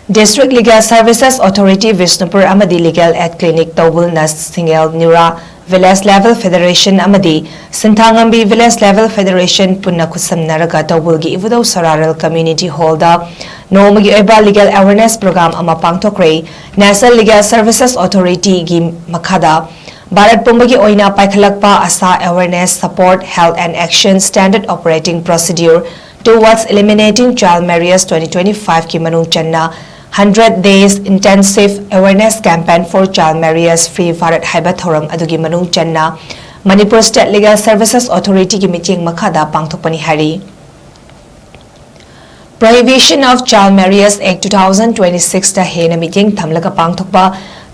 District Legal Services Authority Bishnupur Amdi Legal Aid Clinic Toubul na Shingel Nura Village Level Federation Amdi SHINTHANGAMBI Village Level Federation PUNNA KHUTSAMNRGA Toubul gi IBUDHOU SORAREL Community Hall da NONGMAGI OIBA Legal Awareness Program ama PANGTHOKKHRE National Legal Services Authority gi makhada Bharat Pumbagi oina paikhalakpa asa awareness support health and action standard operating procedure towards eliminating child marriage 2025 ki manung channa 100 days intensive awareness campaign for child marriage free Bharat haiba thoram adugi manung channa Manipur State Legal Services Authority ki meeting makhada pangthokpani hari Prohibition of Child Marriage Act 2026 da hena meeting thamlaga pangthokpa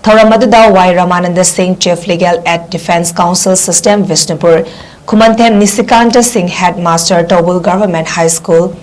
Thoramadu Y. Ramananda Singh, Chief Legal Aid Defence Council System, Bishnupur, Kumanthem Nisikanta Singh, Headmaster, Toubul Government High School,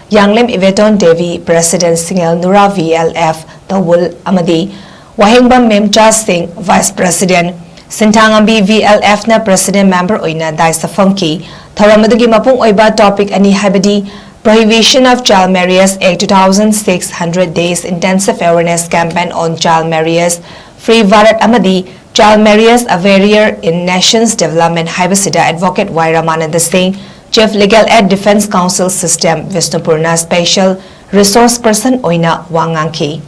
Yanglem Iveton Devi, President Shingel Nura VLF, Toubul Amdi, Wahingbam Memcha Singh, Vice President, SHINTHANGAMBI VLF na President Member Oina Daisa Funky, Thoramadu gi mapung OIBA topic ani habadi Prohibition of Child Marriage Act 2006 100 Days Intensive Awareness Campaign on Child Marriage Free Bharat Amadi Child Marriage a Barrier in Nations Development Haibasida Advocate Y. Ramananda Singh Chief Legal Aid Defence Council System Bishnupur na Special Resource Person Oina Wangangki